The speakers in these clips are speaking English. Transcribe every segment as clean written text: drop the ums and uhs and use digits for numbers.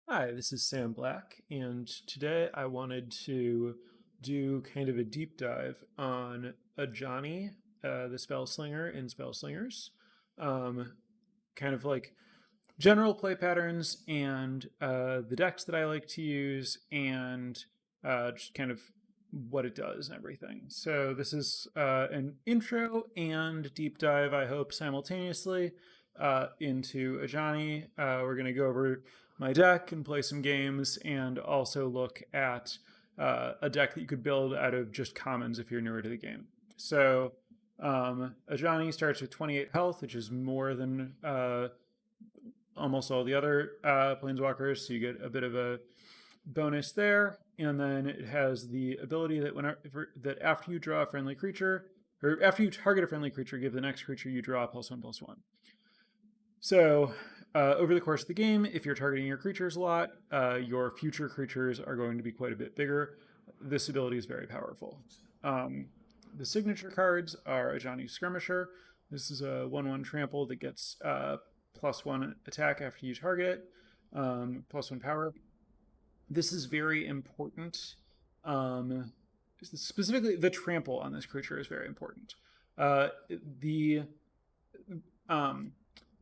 Hi, this is Sam Black, and today I wanted to do kind of a deep dive on Ajani, the Spellslinger in Spellslingers. Um, kind of like general play patterns and the decks that I like to use, and just kind of what it does and everything. So, this is an intro and deep dive, I hope, simultaneously into Ajani. We're going to go over my deck and play some games, and also look at a deck that you could build out of just commons if you're newer to the game. So, Ajani starts with 28 health, which is more than almost all the other planeswalkers, so you get a bit of a bonus there. And then it has the ability that that after you draw a friendly creature, or after you target a friendly creature, give the next creature you draw +1/+1. So over the course of the game, if you're targeting your creatures a lot, your future creatures are going to be quite a bit bigger. This ability is very powerful. The signature cards are Ajani Skirmisher. This is a 1/1 trample that gets +1 attack after you target it, +1 power. This is very important. Specifically, the trample on this creature is very important. The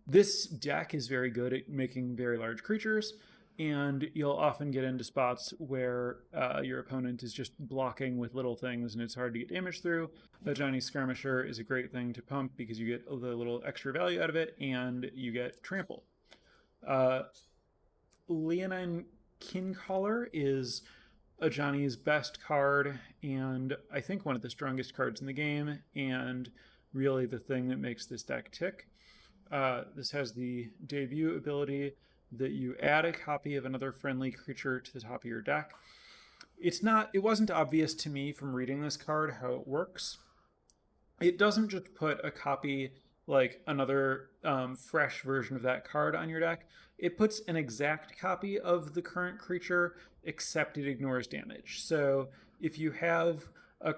This deck is very good at making very large creatures, and you'll often get into spots where your opponent is just blocking with little things and it's hard to get damage through. The Ajani Skirmisher is a great thing to pump because you get the little extra value out of it and you get trample. Leonine Kincaller is Ajani's best card, and I think one of the strongest cards in the game, and really the thing that makes this deck tick. This has the debut ability that you add a copy of another friendly creature to the top of your deck. It wasn't obvious to me from reading this card how it works. It doesn't just put a copy, like another fresh version of that card on your deck. It puts an exact copy of the current creature, except it ignores damage. So if you have a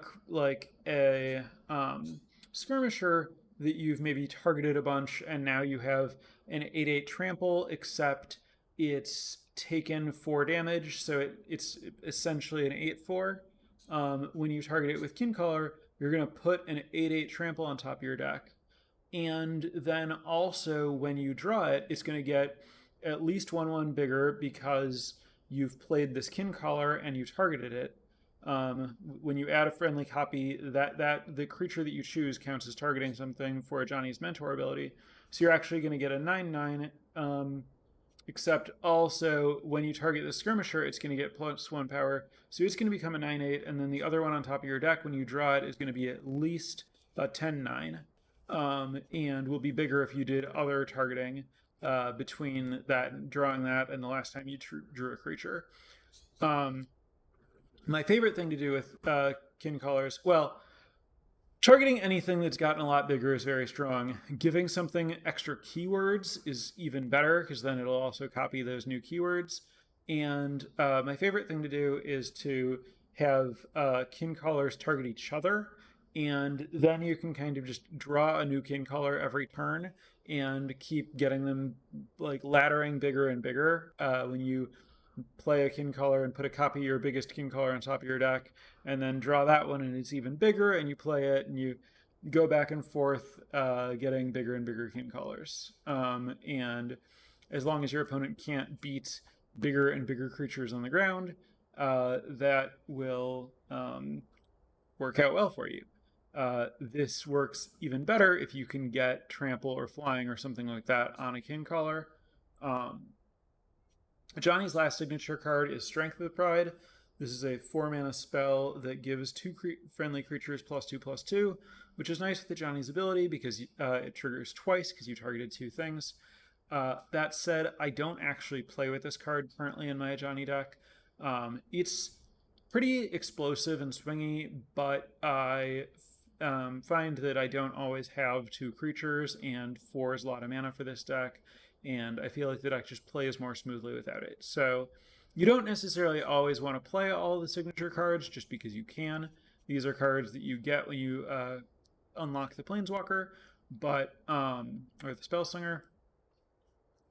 skirmisher that you've maybe targeted a bunch, and now you have an 8/8 trample, except it's taken 4 damage, so it's essentially an 8/4. When you target it with Kincaller, you're going to put an 8/8 trample on top of your deck. And then also, when you draw it, it's going to get at least 1/1 bigger because you've played this Kincaller and you targeted it. When you add a friendly copy, that the creature that you choose counts as targeting something for Ajani's Mentor ability. So you're actually going to get a 9/9. Except also, when you target the skirmisher, it's going to get +1 power. So it's going to become a 9/8, and then the other one on top of your deck, when you draw it, is going to be at least a 10/9. And will be bigger if you did other targeting between that, drawing that, and the last time you drew a creature. My favorite thing to do with Kincallers, well, targeting anything that's gotten a lot bigger is very strong. Giving something extra keywords is even better because then it'll also copy those new keywords. And my favorite thing to do is to have Kincallers target each other, and then you can kind of just draw a new Kincaller every turn and keep getting them like laddering bigger and bigger. When you play a Kincaller and put a copy of your biggest Kincaller on top of your deck, and then draw that one and it's even bigger, and you play it and you go back and forth, getting bigger and bigger Kincallers. And as long as your opponent can't beat bigger and bigger creatures on the ground, that will work out well for you. This works even better if you can get trample or flying or something like that on a Kincaller. Johnny's last signature card is Strength with Pride. This is a 4-mana spell that gives 2 friendly creatures +2/+2, which is nice with the Johnny's ability because it triggers twice because you targeted 2 things. That said, I don't actually play with this card currently in my Ajani deck. It's pretty explosive and swingy, but I find that I don't always have 2 creatures, and 4 is a lot of mana for this deck, and I feel like the deck just plays more smoothly without it. So you don't necessarily always want to play all the signature cards just because you can. These are cards that you get when you unlock the Planeswalker, or the Spellslinger.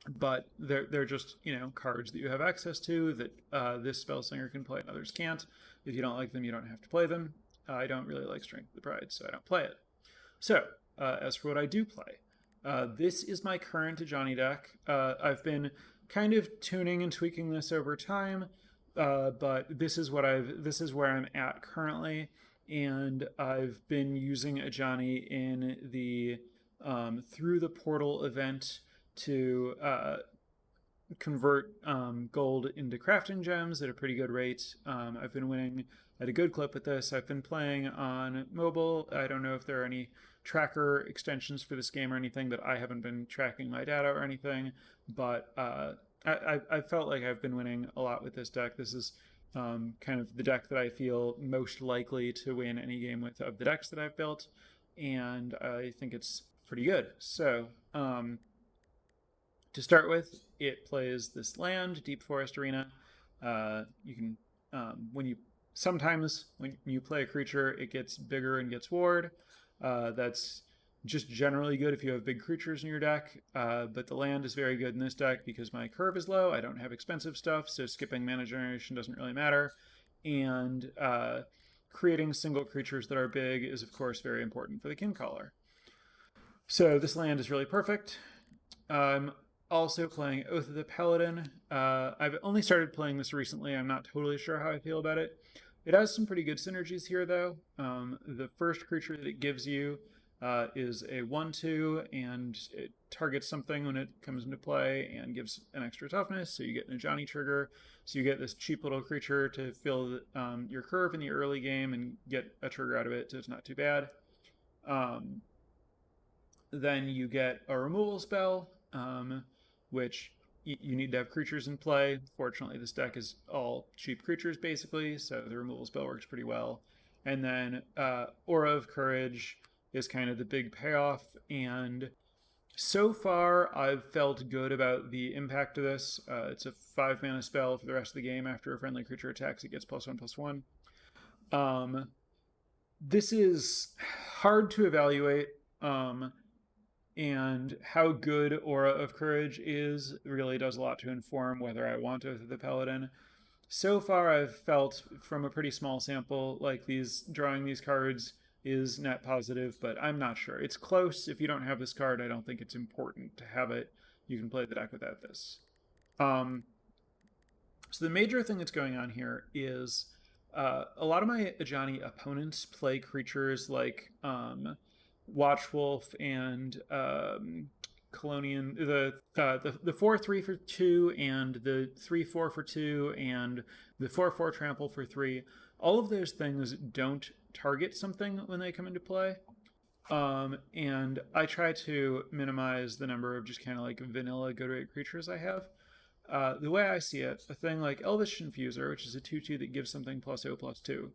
but they're just, cards that you have access to that this Spellslinger can play and others can't. If you don't like them, you don't have to play them. I don't really like Strength of the Pride, so I don't play it. So, as for what I do play, this is my current Ajani deck. I've been kind of tuning and tweaking this over time, but this is where I'm at currently, and I've been using Ajani in the through the portal event to convert gold into crafting gems at a pretty good rate. I've been winning at a good clip with this. I've been playing on mobile. I don't know if there are any tracker extensions for this game or anything, but I haven't been tracking my data or anything. But I felt like I've been winning a lot with this deck. This is kind of the deck that I feel most likely to win any game with of the decks that I've built, and I think it's pretty good. So to start with, it plays this land, Deep Forest Arena. You can sometimes when you play a creature, it gets bigger and gets ward. That's just generally good if you have big creatures in your deck. But the land is very good in this deck because my curve is low. I don't have expensive stuff, so skipping mana generation doesn't really matter. And creating single creatures that are big is, of course, very important for the Kincaller. So this land is really perfect. I'm also playing Oath of the Paladin. I've only started playing this recently. I'm not totally sure how I feel about it. It has some pretty good synergies here, though. The first creature that it gives you is a 1/2, and it targets something when it comes into play and gives an extra toughness, so you get an Ajani trigger. So you get this cheap little creature to fill your curve in the early game and get a trigger out of it, so it's not too bad. Then you get a removal spell, which you need to have creatures in play. Fortunately, this deck is all cheap creatures, basically, so the removal spell works pretty well. And then Aura of Courage is kind of the big payoff, and so far I've felt good about the impact of this. It's a 5-mana spell for the rest of the game. After a friendly creature attacks, it gets +1/+1. This is hard to evaluate, and how good Aura of Courage is really does a lot to inform whether I want Oath of the Paladin. So far, I've felt from a pretty small sample like drawing these cards is net positive, but I'm not sure. It's close. If you don't have this card, I don't think it's important to have it. You can play the deck without this. So the major thing that's going on here is a lot of my Ajani opponents play creatures like Watchwolf and Colonian, the 4/3 for 2 and the 3/4 for 2 and the 4/4 trample for 3. All of those things don't target something when they come into play. And I try to minimize the number of just kind of like vanilla go-to-8 creatures I have. The way I see it, a thing like Elvish Infuser, which is a 2/2 that gives something +0/+2.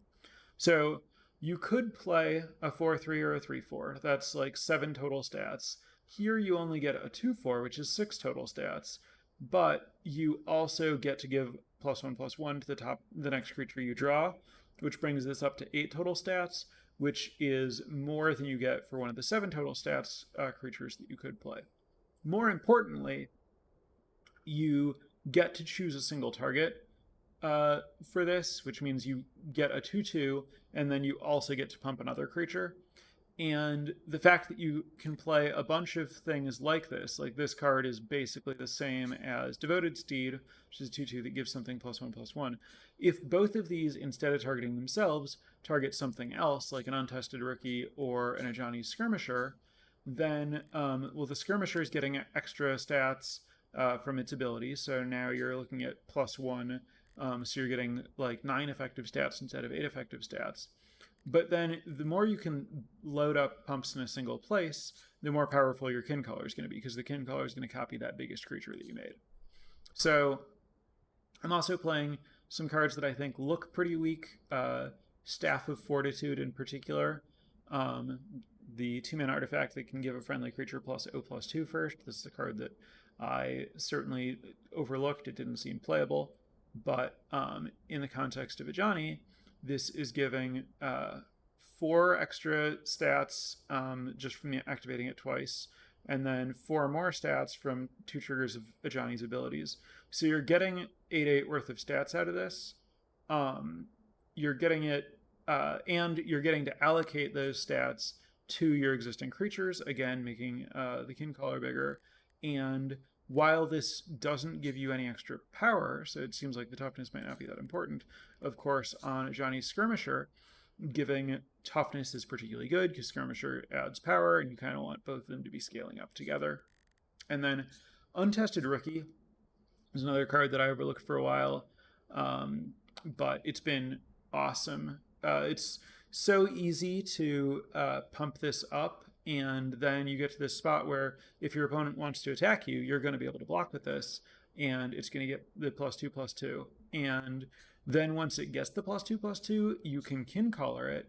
So you could play a 4/3 or a 3/4. That's like 7 total stats. Here you only get a 2/4, which is 6 total stats, but you also get to give +1/+1 to the next creature you draw, which brings this up to 8 total stats, which is more than you get for one of the 7 total stats creatures that you could play. More importantly, you get to choose a single target for this, which means you get a 2/2, and then you also get to pump another creature. And the fact that you can play a bunch of things like this card is basically the same as Devoted Steed, which is a 2/2 that gives something +1/+1. If both of these, instead of targeting themselves, target something else, like an Untested Rookie or an Ajani Skirmisher, then, the Skirmisher is getting extra stats from its ability, so now you're looking at +1, so you're getting like 9 effective stats instead of 8 effective stats. But then the more you can load up pumps in a single place, the more powerful your Kincaller is going to be, because the Kincaller is going to copy that biggest creature that you made. So I'm also playing some cards that I think look pretty weak. Staff of Fortitude in particular. The 2-mana artifact that can give a friendly creature +0/+2 first. This is a card that I certainly overlooked. It didn't seem playable. But in the context of Ajani, this is giving 4 extra stats just from activating it twice. and then 4 more stats from 2 triggers of Ajani's abilities. So you're getting 8/8 worth of stats out of this. You're getting it, and you're getting to allocate those stats to your existing creatures, again, making the Kincaller bigger. And while this doesn't give you any extra power, so it seems like the toughness might not be that important, of course, on Ajani's Skirmisher, giving toughness is particularly good because Skirmisher adds power, and you kind of want both of them to be scaling up together. And then Untested Rookie is another card that I overlooked for a while, but it's been awesome. It's so easy to pump this up, and then you get to this spot where if your opponent wants to attack you, you're going to be able to block with this, and it's going to get the +2/+2. And then once it gets the +2/+2, you can Kincaller it,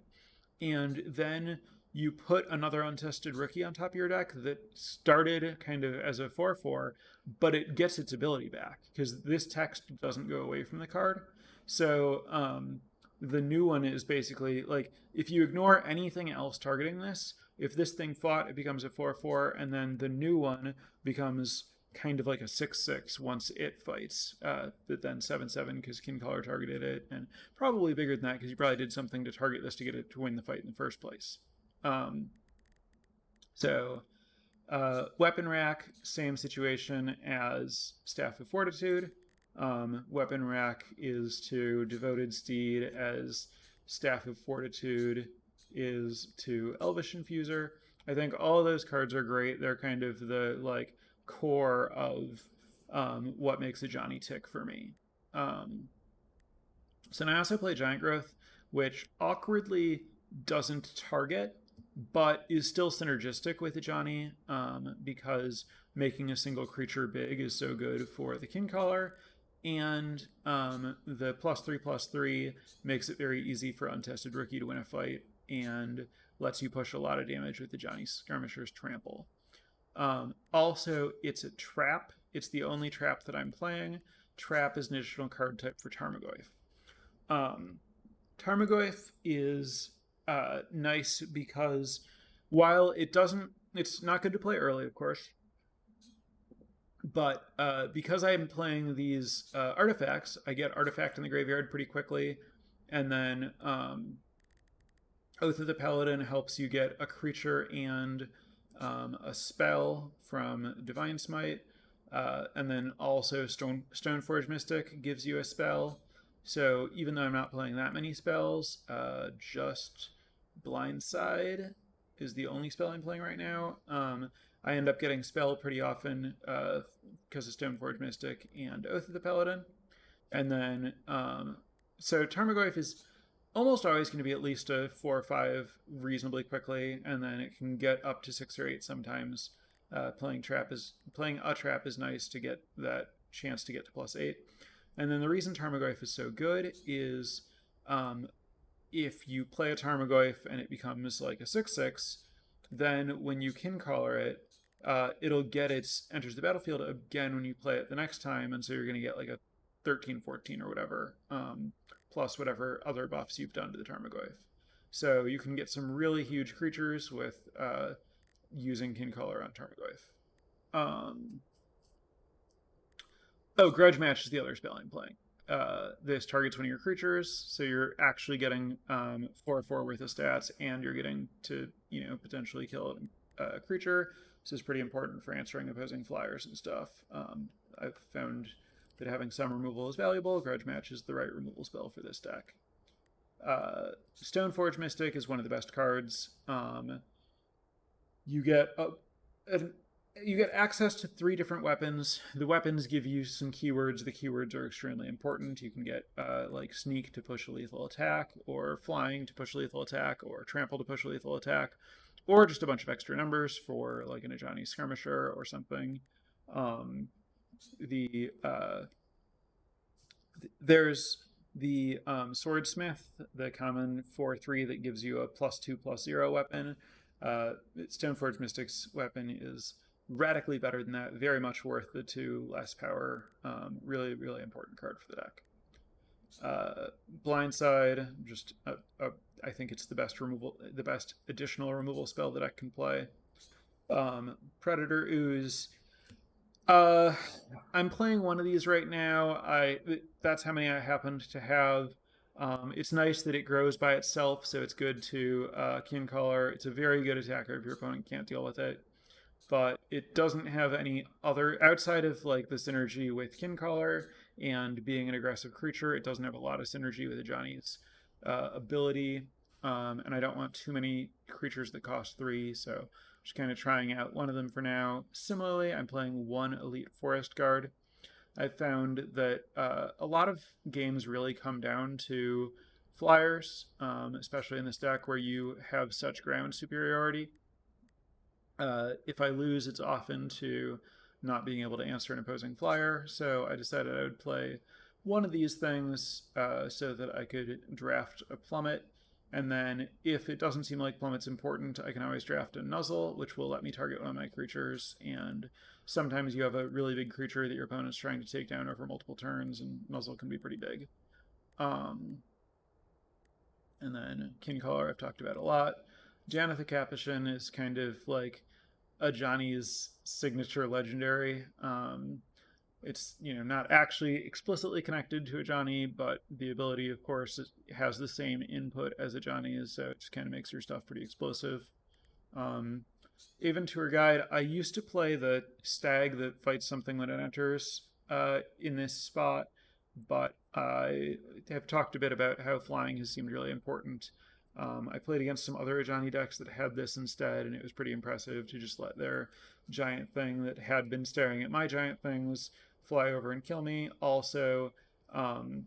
and then you put another Untested Rookie on top of your deck that started kind of as a 4/4, but it gets its ability back because this text doesn't go away from the card. So the new one is basically like if you ignore anything else targeting this, if this thing fought, it becomes a 4/4, and then the new one becomes kind of like a 6/6 once it fights, but then 7/7 because Kincaller targeted it, and probably bigger than that because you probably did something to target this to get it to win the fight in the first place. So weapon rack, same situation as Staff of Fortitude. Weapon rack is to Devoted Steed as Staff of Fortitude is to Elvish Infuser. I think all of those cards are great. They're kind of the like core of what makes Ajani tick for me. So now I also play Giant Growth, which awkwardly doesn't target, but is still synergistic with Ajani because making a single creature big is so good for the Kincaller, and the +3/+3 makes it very easy for Untested Rookie to win a fight and lets you push a lot of damage with the Ajani Skirmisher's Trample. Also, it's a trap. It's the only trap that I'm playing. Trap is an additional card type for Tarmogoyf. Tarmogoyf is nice because while it's not good to play early, of course, but because I'm playing these artifacts, I get Artifact in the graveyard pretty quickly, and then Oath of the Paladin helps you get a creature and a spell from Divine Smite, and then also Stoneforge Mystic gives you a spell. So even though I'm not playing that many spells, just Blindside is the only spell I'm playing right now. I end up getting spell pretty often because of Stoneforge Mystic and Oath of the Paladin. And then, so Tarmogoyf is almost always going to be at least a 4 or 5 reasonably quickly, and then it can get up to 6 or 8 sometimes. Playing a trap is nice to get that chance to get to +8. And then the reason Tarmogoyf is so good is if you play a Tarmogoyf and it becomes like a 6/6, then when you Kincaller it, it'll get its enters the battlefield again when you play it the next time, and so you're going to get like a 13/14 or whatever, plus whatever other buffs you've done to the Tarmogoyf. So you can get some really huge creatures with using Kincaller on Tarmogoyf. Grudge Match is the other spell I'm playing. This targets one of your creatures, so you're actually getting 4/4 worth of stats, and you're getting to potentially kill a creature. This is pretty important for answering opposing flyers and stuff. I've found that having some removal is valuable. Grudge Match is the right removal spell for this deck. Stoneforge Mystic is one of the best cards. You get access to 3 different weapons. The weapons give you some keywords. The keywords are extremely important. You can get like Sneak to push a lethal attack, or Flying to push a lethal attack, or Trample to push a lethal attack, or just a bunch of extra numbers for like an Ajani Skirmisher or something. There's the Swordsmith, the common 4/3 that gives you a +2/+0 weapon. Stoneforge Mystic's weapon is radically better than that, very much worth the 2 less power. Really, really important card for the deck. Blindside, just I think it's the best additional removal spell the deck can play. Predator Ooze. Uh, I'm playing one of these right now. That's how many I happened to have. It's nice that it grows by itself, so it's good to kin color. It's a very good attacker if your opponent can't deal with it, but it doesn't have any other outside of like the synergy with Kincaller and being an aggressive creature. It doesn't have a lot of synergy with Ajani's ability, and I don't want too many creatures that cost 3, so just kind of trying out one of them for now. Similarly, I'm playing one Elite Forest Guard. I found that a lot of games really come down to flyers, especially in this deck where you have such ground superiority. If I lose, it's often to not being able to answer an opposing flyer. So I decided I would play one of these things so that I could draft a plummet. And then if it doesn't seem like plummet's important, I can always draft a nuzzle, which will let me target one of my creatures. And sometimes you have a really big creature that your opponent's trying to take down over multiple turns, and nuzzle can be pretty big. Um, and then Kincaller, I've talked about a lot. Janeth the Capuchin is kind of like Ajani's signature legendary. It's not actually explicitly connected to Ajani, but the ability, of course, has the same input as Ajani's, so it just kind of makes your stuff pretty explosive. Um, Even Tour Guide, I used to play the stag that fights something when it enters in this spot, but I have talked a bit about how flying has seemed really important. I played against some other Ajani decks that had this instead, and it was pretty impressive to just let their giant thing that had been staring at my giant things fly over and kill me. Also, um,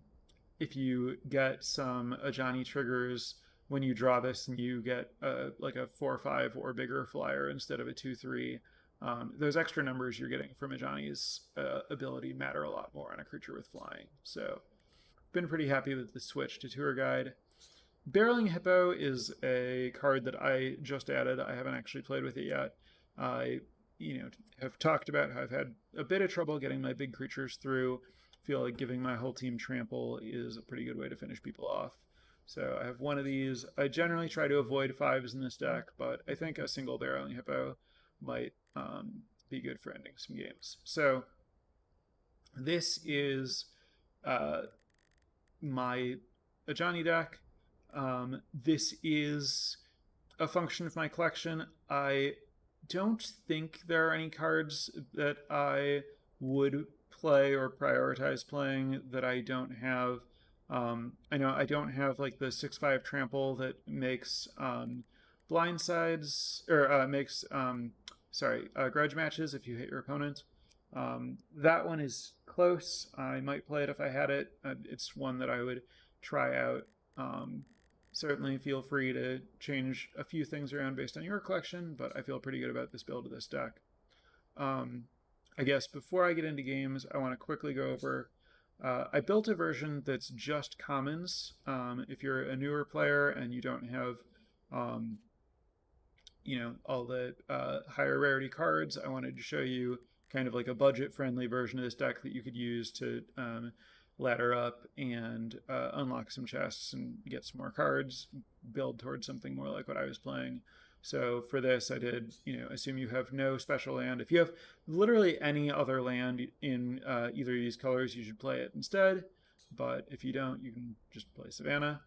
if you get some Ajani triggers when you draw this and you get like a 4/5 or bigger flyer instead of a 2/3, those extra numbers you're getting from Ajani's ability matter a lot more on a creature with flying. So, been pretty happy with the switch to Tour Guide. Barreling Hippo is a card that I just added. I haven't actually played with it yet. I, have talked about how I've had a bit of trouble getting my big creatures through. Feel like giving my whole team trample is a pretty good way to finish people off. So I have one of these. I generally try to avoid 5s in this deck, but I think a single Barreling Hippo might be good for ending some games. So this is uh, my Ajani deck. This is a function of my collection. I don't think there are any cards that I would play or prioritize playing that I don't have. I know I don't have like the 6/5 trample that makes blindsides or makes grudge matches if you hit your opponent. That one is close. I might play it if I had it. It's one that I would try out. Um, Certainly feel free to change a few things around based on your collection, but I feel pretty good about this build of this deck. Um, I guess before I get into games, I want to quickly go over. I built a version that's just commons. If you're a newer player and you don't have, um, all the higher rarity cards, I wanted to show you kind of like a budget-friendly version of this deck that you could use to ladder up and unlock some chests and get some more cards, build towards something more like what I was playing. So for this, I did, assume you have no special land. If you have literally any other land in either of these colors, you should play it instead. But if you don't, you can just play Savannah.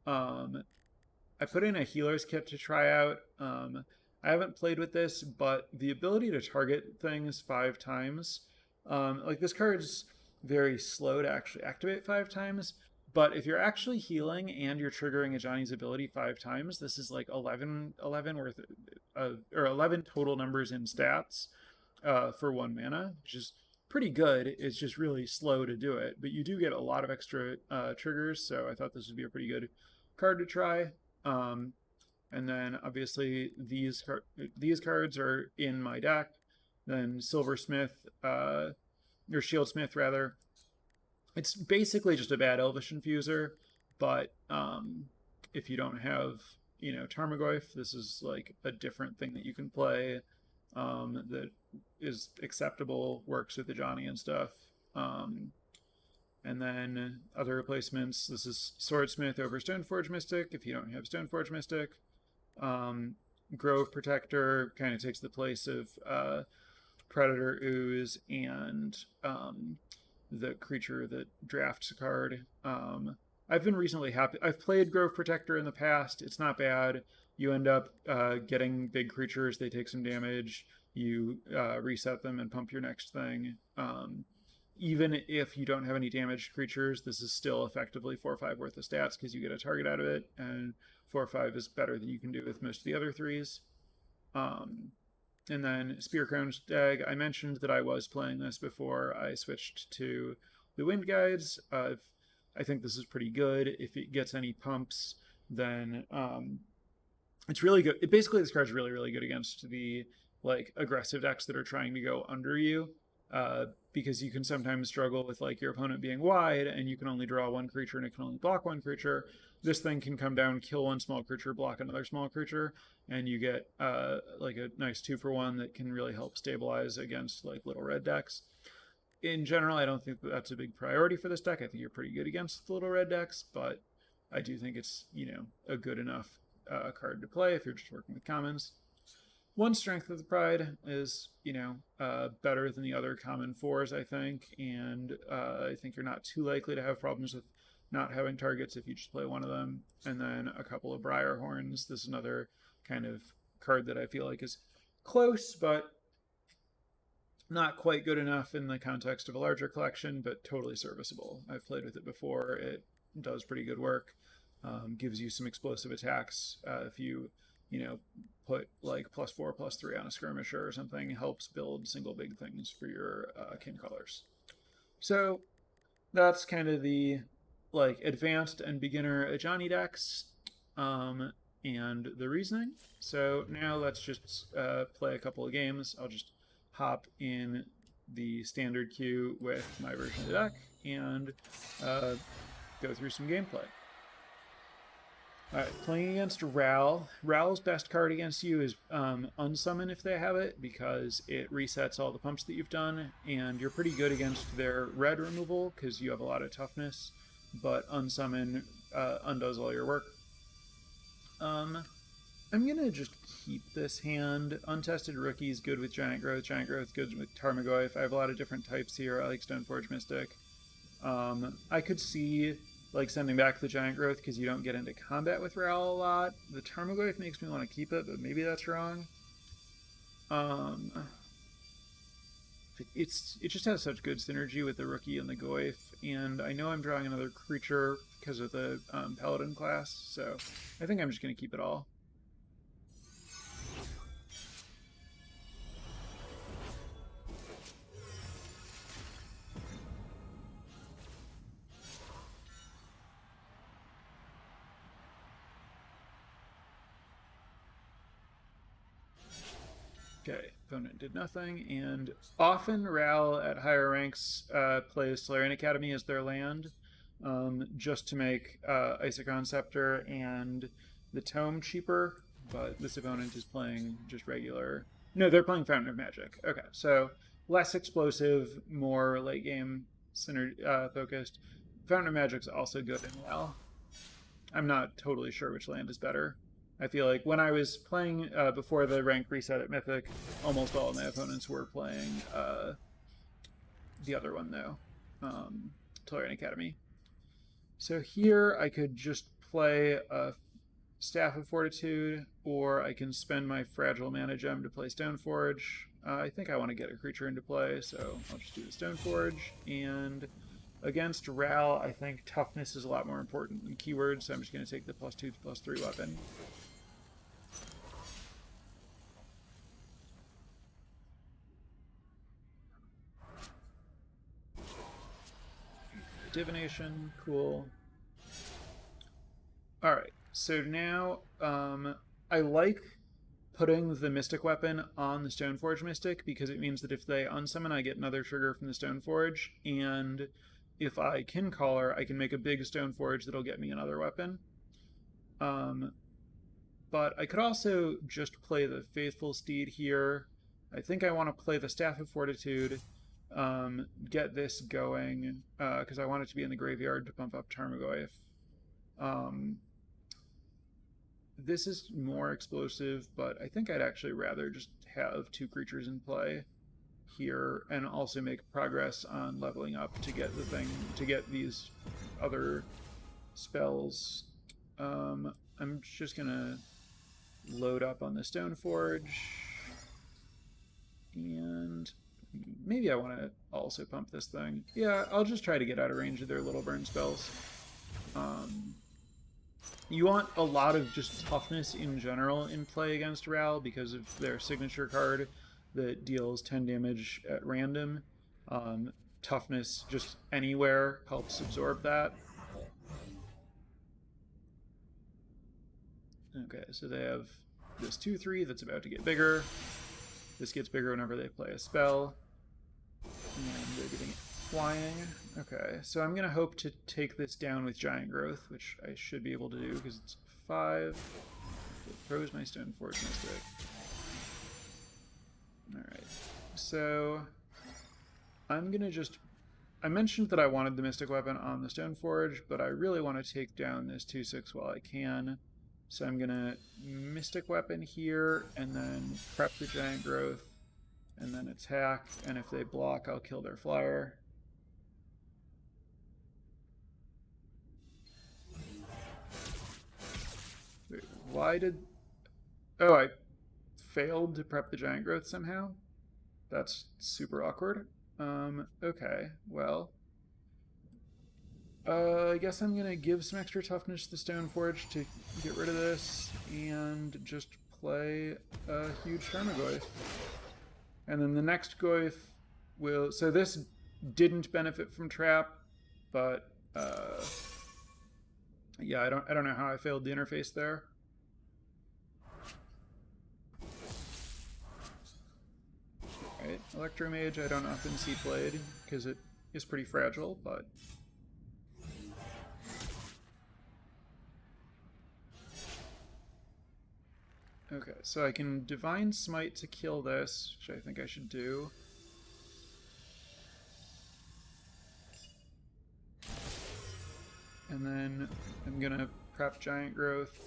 Um, I put in a healer's kit to try out. I haven't played with this, but the ability to target things 5 times, like this card's very slow to actually activate 5 times. But if you're actually healing and you're triggering Ajani's ability 5 times, this is like 11 worth or 11 total numbers in stats for 1 mana, which is pretty good. It's just really slow to do it, but you do get a lot of extra triggers. So I thought this would be a pretty good card to try. Um, and then obviously these cards are in my deck. Then Silversmith, or Shieldsmith rather. It's basically just a bad Elvish Infuser, but if you don't have Tarmogoyf, this is like a different thing that you can play that is acceptable, works with the Johnny and stuff. And then other replacements. This is Swordsmith over Stoneforge Mystic if you don't have Stoneforge Mystic. Um, Grove Protector kind of takes the place of Predator Ooze and the creature that drafts a card. I've been recently happy. I've played Grove Protector in the past. It's not bad. You end up getting big creatures. They take some damage. You reset them and pump your next thing. Even if you don't have any damaged creatures, this is still effectively 4 or 5 worth of stats because you get a target out of it, and 4 or 5 is better than you can do with most of the other threes. And then Spearcrown's Dag, I mentioned that I was playing this before I switched to the Wind Guides. I think this is pretty good. If it gets any pumps, then it's really good. Basically, this card's really, really good against the like aggressive decks that are trying to go under you. Because you can sometimes struggle with like your opponent being wide and you can only draw one creature and it can only block one creature. This thing can come down, kill one small creature, block another small creature, and you get like a nice 2-for-1 that can really help stabilize against like little red decks. In general, I don't think that that's a big priority for this deck. I think you're pretty good against little red decks, but I do think it's, you know, a good enough card to play if you're just working with commons. One strength of the Pride is, you know, better than the other common 4s, I think, and I think you're not too likely to have problems with not having targets if you just play one of them. And then a couple of Briar Horns. This is another kind of card that I feel like is close, but not quite good enough in the context of a larger collection, but totally serviceable. I've played with it before. It does pretty good work. Gives you some explosive attacks if you know, put like +4/+3 on a skirmisher or something. Helps build single big things for your Kincolors. So that's kind of the like advanced and beginner Ajani decks and the reasoning. So now let's just play a couple of games. I'll just hop in the standard queue with my version of the deck and go through some gameplay. Alright, playing against Ral. Ral's best card against you is Unsummon if they have it, because it resets all the pumps that you've done, and you're pretty good against their red removal because you have a lot of toughness, but Unsummon undoes all your work. I'm going to just keep this hand. Untested Rookie's good with Giant Growth. Giant Growth good with Tarmogoyf. I have a lot of different types here. I like Stoneforge Mystic. I could see like sending back the Giant Growth because you don't get into combat with Ral a lot. The Tarmogoyf makes me want to keep it, but maybe that's wrong. It just has such good synergy with the Rookie and the Goyf, and I know I'm drawing another creature because of the Paladin class, so I think I'm just going to keep it all. Okay, opponent did nothing, and often Ral at higher ranks plays Solarian Academy as their land, just to make Isokon Scepter and the Tome cheaper, but this opponent is playing just regular... No, they're playing Fountain of Magic. Okay, so less explosive, more late game focused. Fountain of Magic's also good in Ral. I'm not totally sure which land is better. I feel like when I was playing before the rank reset at Mythic, almost all of my opponents were playing the other one, though, Solarian Academy. So here I could just play a Staff of Fortitude, or I can spend my Fragile Mana Gem to play Stoneforge. I think I want to get a creature into play, so I'll just do the Stoneforge. And against Ral, I think toughness is a lot more important than keywords, so I'm just going to take the +2/+3 weapon. Divination, cool. Alright, so now I like putting the Mystic weapon on the Stoneforge Mystic because it means that if they unsummon, I get another trigger from the Stoneforge, and if I Kincaller, I can make a big Stoneforge that'll get me another weapon. But I could also just play the Faithful Steed here. I think I want to play the Staff of Fortitude, get this going, because I want it to be in the graveyard to pump up Tarmogoyf. this is more explosive, but I think I'd actually rather just have 2 creatures in play here and also make progress on leveling up to get to get these other spells. I'm just gonna load up on the Stoneforge, and maybe I want to also pump this thing. Yeah, I'll just try to get out of range of their little burn spells. You want a lot of just toughness in general in play against Ral because of their signature card that deals 10 damage at random. Toughness just anywhere helps absorb that. Okay, so they have this 2/3 that's about to get bigger. This gets bigger whenever they play a spell. And they're getting it flying. Okay, so I'm going to hope to take this down with Giant Growth, which I should be able to do because it's 5. It throws my Stoneforge Mystic. Alright, so I'm going to just... I mentioned that I wanted the Mystic Weapon on the Stoneforge, but I really want to take down this 2/6 while I can. So I'm going to Mystic Weapon here, and then prep the Giant Growth, and then attack, and if they block, I'll kill their flyer. Wait, why did... Oh, I failed to prep the Giant Growth somehow? That's super awkward. Okay, well... I guess I'm gonna give some extra toughness to the Stoneforge to get rid of this, and just play a huge Tarmogoyf. And then the next Goyf will... So this didn't benefit from Trap, but yeah, I don't know how I failed the interface there. Alright, Electromage I don't often see played, because it is pretty fragile, but... Okay, so I can Divine Smite to kill this, which I think I should do. And then I'm gonna prep Giant Growth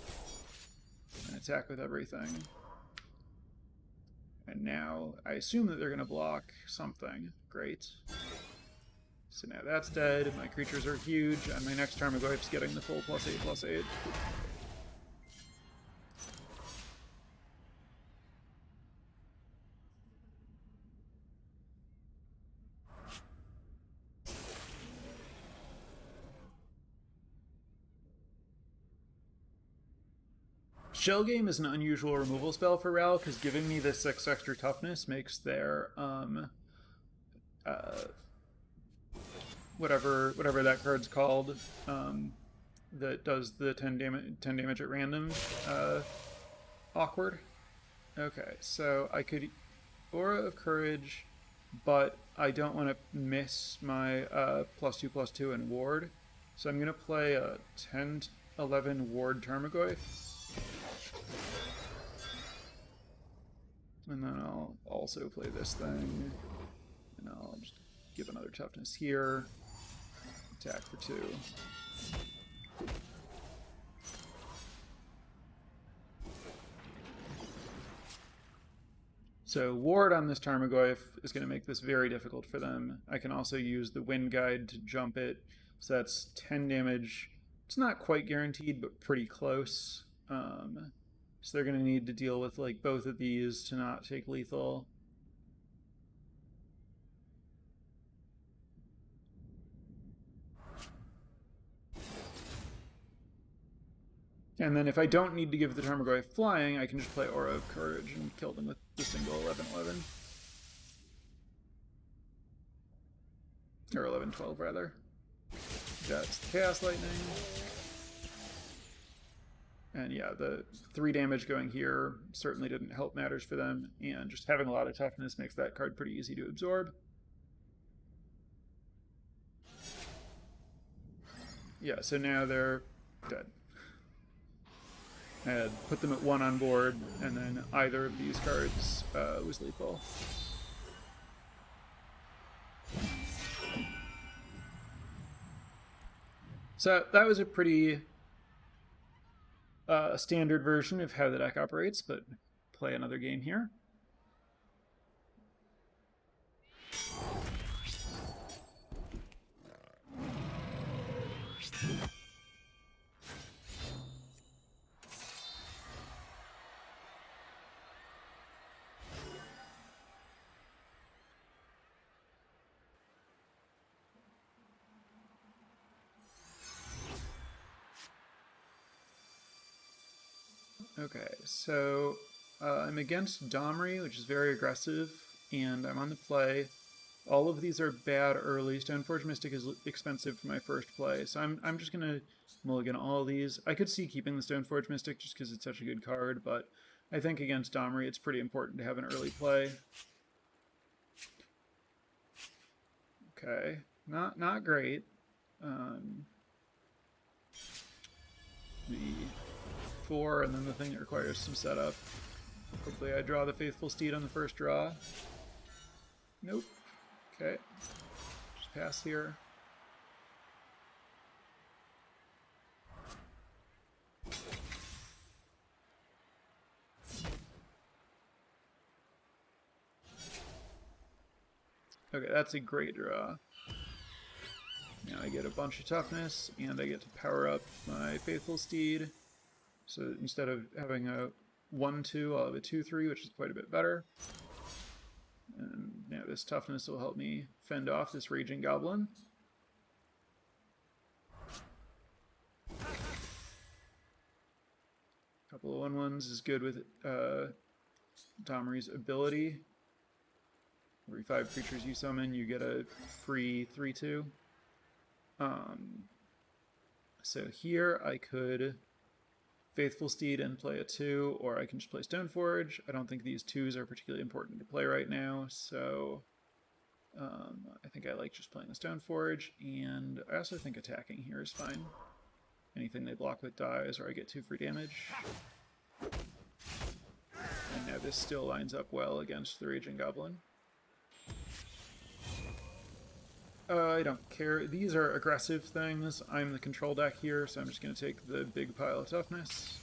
and attack with everything. And now I assume that they're gonna block something. Great. So now that's dead, my creatures are huge, and my next Tarmogoyf's getting the full +8/+8. Shell Game is an unusual removal spell for Ral, because giving me the 6 extra toughness makes their whatever that card's called, that does the 10 damage at random, awkward. Okay, so I could Aura of Courage, but I don't want to miss my +2/+2 and Ward, so I'm gonna play a 10/11 Ward Tarmogoyf. And then I'll also play this thing, and I'll just give another toughness here, attack for 2. So Ward on this Tarmogoyf is going to make this very difficult for them. I can also use the Wind Guide to jump it, so that's 10 damage. It's not quite guaranteed, but pretty close. So they're going to need to deal with like both of these to not take lethal. And then if I don't need to give the Tarmogoyf flying, I can just play Aura of Courage and kill them with the single 11/11. Or 11/12 rather. That's Chaos Lightning. And yeah, the 3 damage going here certainly didn't help matters for them, and just having a lot of toughness makes that card pretty easy to absorb. Yeah, so now they're dead. I had put them at 1 on board, and then either of these cards was lethal. So that was a pretty a standard version of how the deck operates, but play another game here. Okay, so I'm against Domri, which is very aggressive, and I'm on the play. All of these are bad early. Stoneforge Mystic is expensive for my first play, so I'm just gonna mulligan all of these. I could see keeping the Stoneforge Mystic just because it's such a good card, but I think against Domri it's pretty important to have an early play. Okay, not great. The 4, and then the thing that requires some setup. Hopefully I draw the Faithful Steed on the first draw. Nope. Okay. Just pass here. Okay, that's a great draw. Now I get a bunch of toughness, and I get to power up my Faithful Steed. So instead of having a 1-2, I'll have a 2-3, which is quite a bit better. And now this toughness will help me fend off this Raging Goblin. A couple of 1/1s is good with Domri's ability. Every 5 creatures you summon, you get a free 3/2. So here I could Faithful Steed and play a 2, or I can just play Stoneforge. I don't think these 2s are particularly important to play right now, so I think I like just playing the Stoneforge, and I also think attacking here is fine. Anything they block with dies, or I get 2 free damage. And now this still lines up well against the Raging Goblin. I don't care. These are aggressive things. I'm the control deck here, so I'm just going to take the big pile of toughness.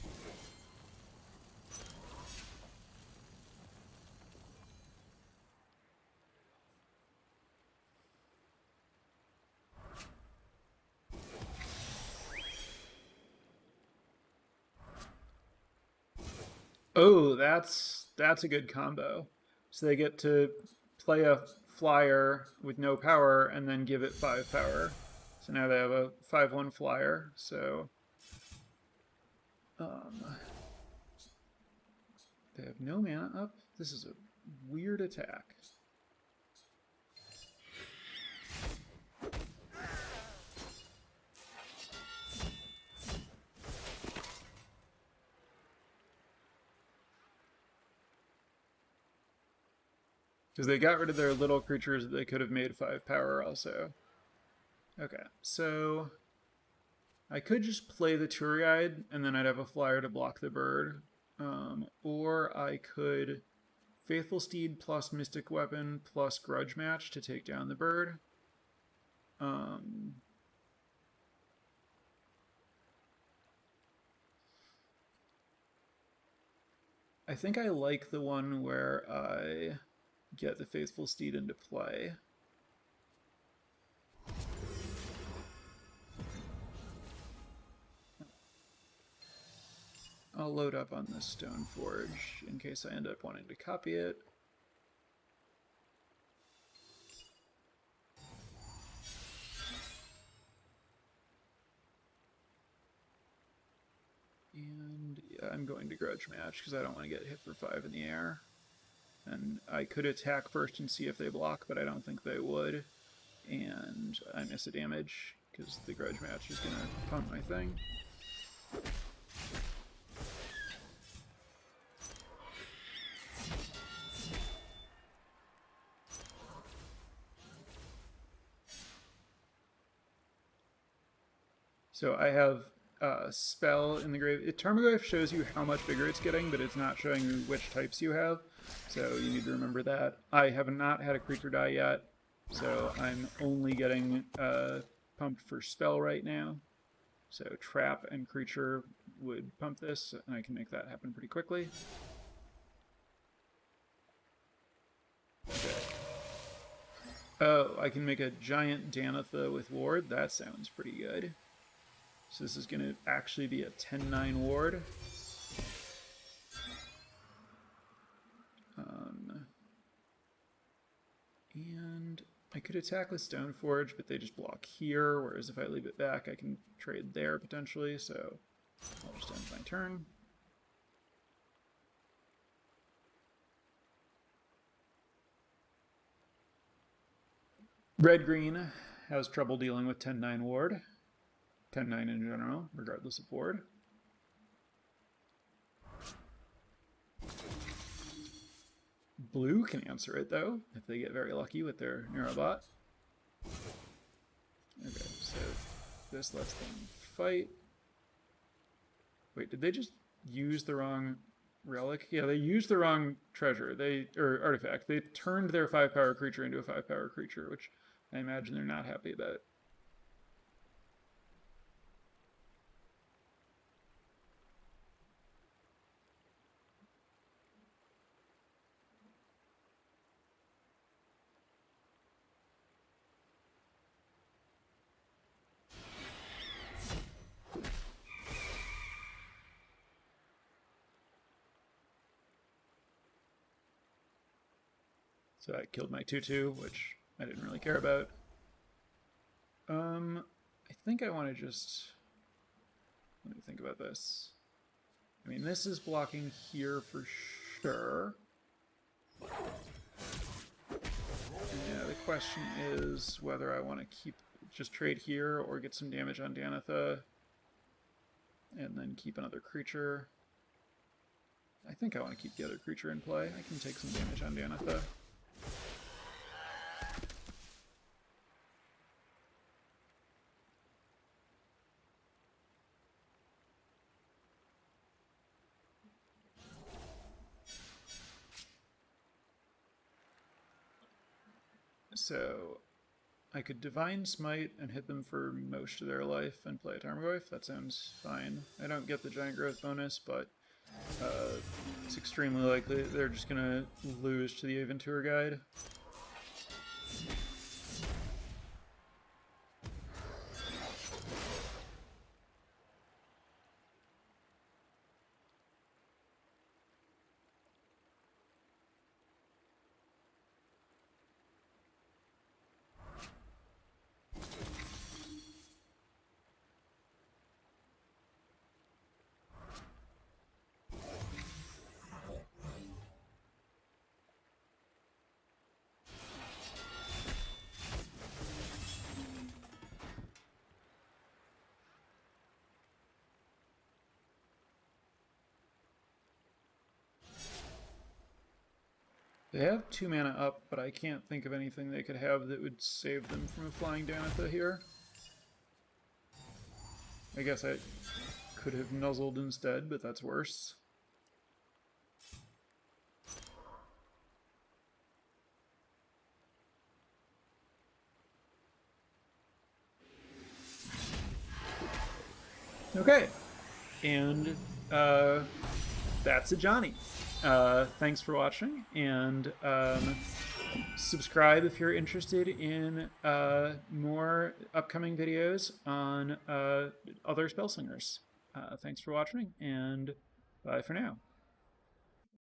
Oh, that's a good combo. So they get to play a flyer with no power and then give it 5 power. So now they have a 5/1 flyer. So they have no mana up. This is a weird attack. Because they got rid of their little creatures that they could have made 5 power also. Okay, so I could just play the Turiide, and then I'd have a flyer to block the bird. Or I could Faithful Steed plus Mystic Weapon plus Grudge Match to take down the bird. I think I like the one where I get the Faithful Steed into play. I'll load up on this Stoneforge in case I end up wanting to copy it. And yeah, I'm going to Grudge Match because I don't want to get hit for 5 in the air. And I could attack first and see if they block, but I don't think they would. And I miss a damage because the Grudge Match is going to punt my thing. So I have Spell in the grave. Tarmogoyf shows you how much bigger it's getting, but it's not showing you which types you have. So you need to remember that. I have not had a creature die yet, so I'm only getting pumped for Spell right now. So trap and creature would pump this, and I can make that happen pretty quickly. Okay. Oh, I can make a giant Danitha with ward. That sounds pretty good. So this is going to actually be a 10-9 ward. And I could attack with Stoneforge, but they just block here, whereas if I leave it back, I can trade there potentially, so I'll just end my turn. Red-green has trouble dealing with 10-9 ward. 10-9 in general, regardless of ward. Blue can answer it, though, if they get very lucky with their Neurobot. Okay, so this lets them fight. Wait, did they just use the wrong relic? Yeah, they used the wrong treasure. Or artifact. They turned their 5-power creature into a 5-power creature, which I imagine they're not happy about. So I killed my 2/2, which I didn't really care about. I think I want to just... Let me think about this. I mean, this is blocking here for sure. Yeah, the question is whether I want to just trade here or get some damage on Danitha and then keep another creature. I think I want to keep the other creature in play. I can take some damage on Danitha. So I could Divine Smite and hit them for most of their life and play a Tarmogoyf. That sounds fine. I don't get the Giant Growth bonus, but it's extremely likely they're just going to lose to the Aventur Guide. They have 2 mana up, but I can't think of anything they could have that would save them from a flying Danitha here. I guess I could have nuzzled instead, but that's worse. Okay, and that's Ajani. Thanks for watching, and subscribe if you're interested in more upcoming videos on other Spellslingers. Thanks for watching, and bye for now.